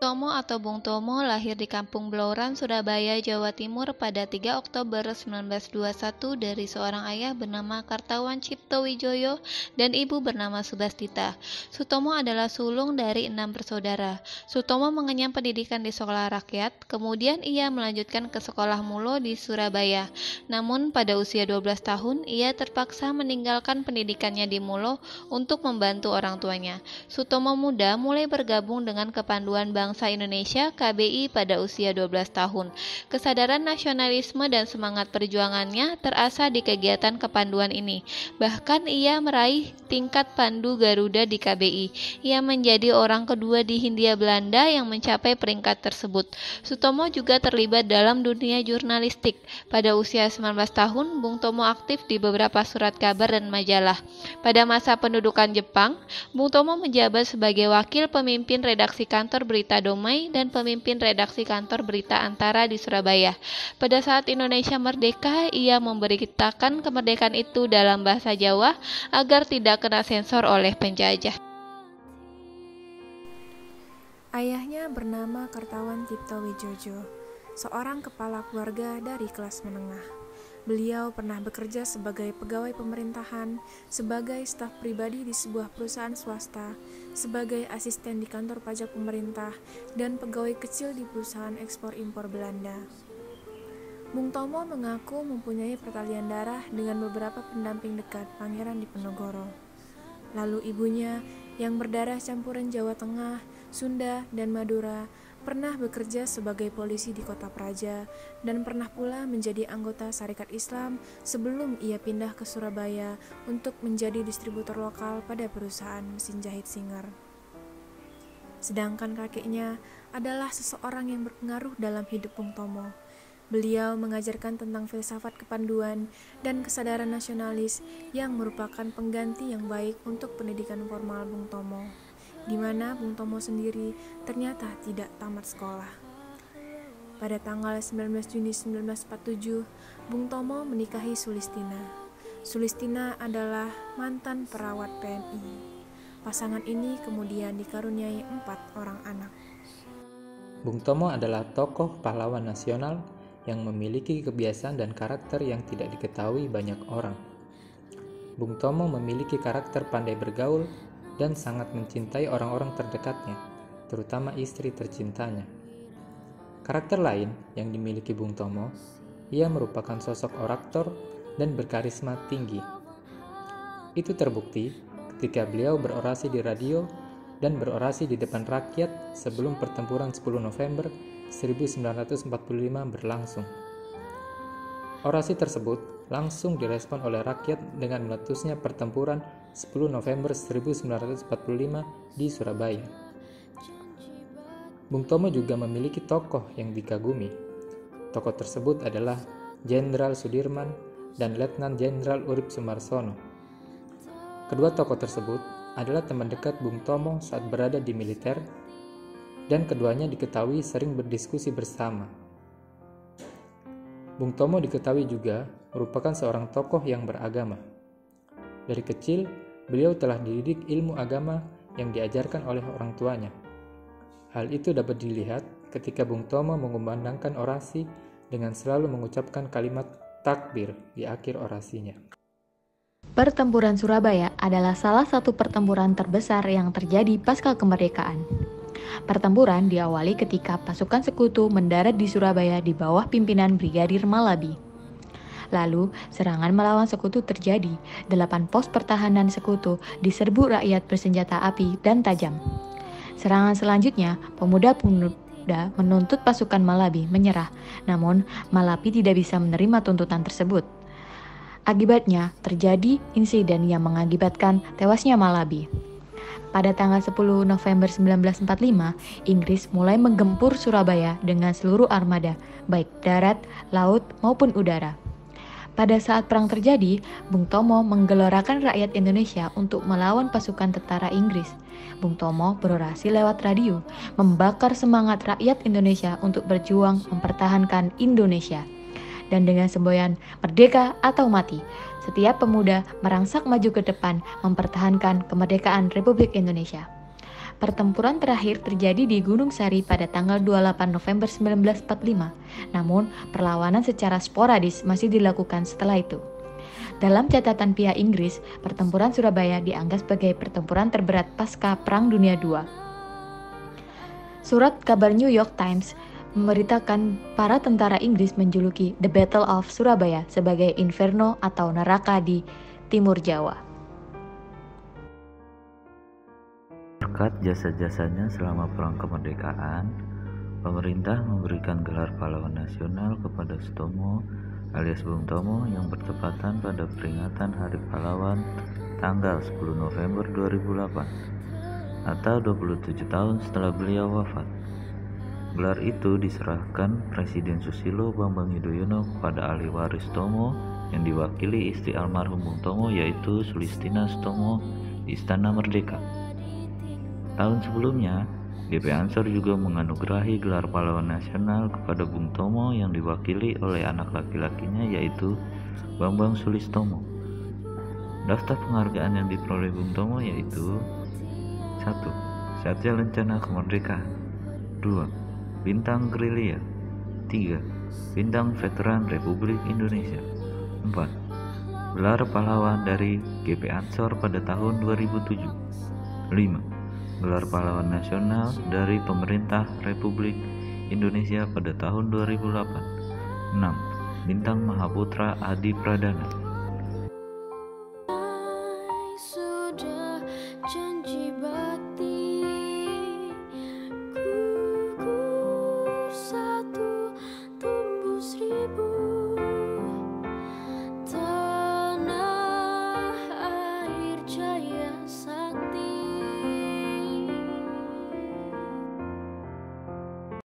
Sutomo atau Bung Tomo lahir di Kampung Blauran, Surabaya, Jawa Timur pada 3 Oktober 1921 dari seorang ayah bernama Kartawan Cipto Wijoyo dan ibu bernama Subastita. Sutomo adalah sulung dari 6 bersaudara. Sutomo mengenyam pendidikan di sekolah rakyat, kemudian ia melanjutkan ke sekolah Mulo di Surabaya. Namun pada usia 12 tahun, ia terpaksa meninggalkan pendidikannya di Mulo untuk membantu orang tuanya. Sutomo muda mulai bergabung dengan Kepanduan Bangsa Indonesia (KBI) pada usia 12 tahun. Kesadaran nasionalisme dan semangat perjuangannya terasa di kegiatan kepanduan ini. Bahkan ia meraih tingkat Pandu Garuda di KBI. Ia menjadi orang kedua di Hindia Belanda yang mencapai peringkat tersebut. Sutomo juga terlibat dalam dunia jurnalistik. Pada usia 19 tahun, Bung Tomo aktif di beberapa surat kabar dan majalah. Pada masa pendudukan Jepang, Bung Tomo menjabat sebagai wakil pemimpin redaksi kantor Berita Domai dan pemimpin redaksi kantor Berita Antara di Surabaya. Pada saat Indonesia merdeka, ia memberitakan kemerdekaan itu dalam bahasa Jawa agar tidak kena sensor oleh penjajah. Ayahnya bernama Kartawan Cipto Wijoyo, seorang kepala keluarga dari kelas menengah. Beliau pernah bekerja sebagai pegawai pemerintahan, sebagai staf pribadi di sebuah perusahaan swasta, sebagai asisten di kantor pajak pemerintah, dan pegawai kecil di perusahaan ekspor-impor Belanda. Bung Tomo mengaku mempunyai pertalian darah dengan beberapa pendamping dekat Pangeran Diponegoro. Lalu ibunya, yang berdarah campuran Jawa Tengah, Sunda, dan Madura, pernah bekerja sebagai polisi di Kota Praja dan pernah pula menjadi anggota Sarekat Islam sebelum ia pindah ke Surabaya untuk menjadi distributor lokal pada perusahaan mesin jahit Singer. Sedangkan kakeknya adalah seseorang yang berpengaruh dalam hidup Bung Tomo. Beliau mengajarkan tentang filsafat kepanduan dan kesadaran nasionalis yang merupakan pengganti yang baik untuk pendidikan formal Bung Tomo, di mana Bung Tomo sendiri ternyata tidak tamat sekolah. Pada tanggal 19 Juni 1947, Bung Tomo menikahi Sulistina. Sulistina adalah mantan perawat PMI. Pasangan ini kemudian dikaruniai 4 orang anak. Bung Tomo adalah tokoh pahlawan nasional yang memiliki kebiasaan dan karakter yang tidak diketahui banyak orang. Bung Tomo memiliki karakter pandai bergaul dan sangat mencintai orang-orang terdekatnya, terutama istri tercintanya. Karakter lain yang dimiliki Bung Tomo, ia merupakan sosok orator dan berkarisma tinggi. Itu terbukti ketika beliau berorasi di radio dan berorasi di depan rakyat sebelum pertempuran 10 November 1945 berlangsung. Orasi tersebut langsung direspon oleh rakyat dengan meletusnya pertempuran 10 November 1945 di Surabaya. Bung Tomo juga memiliki tokoh yang dikagumi. Tokoh tersebut adalah Jenderal Sudirman dan Letnan Jenderal Urip Sumarsono. Kedua tokoh tersebut adalah teman dekat Bung Tomo saat berada di militer, dan keduanya diketahui sering berdiskusi bersama. Bung Tomo diketahui juga merupakan seorang tokoh yang beragama. Dari kecil, beliau telah dididik ilmu agama yang diajarkan oleh orang tuanya. Hal itu dapat dilihat ketika Bung Tomo mengumandangkan orasi dengan selalu mengucapkan kalimat takbir di akhir orasinya. Pertempuran Surabaya adalah salah satu pertempuran terbesar yang terjadi pasca kemerdekaan. Pertempuran diawali ketika pasukan sekutu mendarat di Surabaya di bawah pimpinan Brigadir Malabi. Lalu, serangan melawan sekutu terjadi. 8 pos pertahanan sekutu diserbu rakyat bersenjata api dan tajam. Serangan selanjutnya, pemuda-pemuda menuntut pasukan Malabi menyerah, namun Malabi tidak bisa menerima tuntutan tersebut. Akibatnya, terjadi insiden yang mengakibatkan tewasnya Malabi. Pada tanggal 10 November 1945, Inggris mulai menggempur Surabaya dengan seluruh armada, baik darat, laut, maupun udara. Pada saat perang terjadi, Bung Tomo menggelorakan rakyat Indonesia untuk melawan pasukan tentara Inggris. Bung Tomo berorasi lewat radio, membakar semangat rakyat Indonesia untuk berjuang mempertahankan Indonesia. Dan dengan semboyan merdeka atau mati, setiap pemuda merangsak maju ke depan mempertahankan kemerdekaan Republik Indonesia. Pertempuran terakhir terjadi di Gunung Sari pada tanggal 28 November 1945, namun perlawanan secara sporadis masih dilakukan setelah itu. Dalam catatan pihak Inggris, pertempuran Surabaya dianggap sebagai pertempuran terberat pasca Perang Dunia II. Surat kabar New York Times memberitakan para tentara Inggris menjuluki The Battle of Surabaya sebagai inferno atau neraka di Timur Jawa. Berkat jasa-jasanya selama Perang Kemerdekaan, pemerintah memberikan gelar pahlawan nasional kepada Sutomo alias Bung Tomo yang bertepatan pada peringatan Hari Pahlawan tanggal 10 November 2008 atau 27 tahun setelah beliau wafat. Gelar itu diserahkan Presiden Susilo Bambang Yudhoyono kepada ahli waris Tomo yang diwakili istri almarhum Bung Tomo yaitu Sulistina Sutomo di Istana Merdeka. Tahun sebelumnya, GP Ansor juga menganugerahi gelar pahlawan nasional kepada Bung Tomo yang diwakili oleh anak laki-lakinya yaitu Bambang Sulistomo. Daftar penghargaan yang diperoleh Bung Tomo yaitu 1. Satya Lencana Kemerdekaan. 2. Bintang Gerilya. 3. Bintang Veteran Republik Indonesia. 4. Gelar pahlawan dari GP Ansor pada tahun 2007. 5. Gelar pahlawan nasional dari pemerintah Republik Indonesia pada tahun 2008. 6. Bintang Mahaputra Adi Pradana. Sudah janji bakti, gugur satu, tumbuh seribu. Tanah air jaya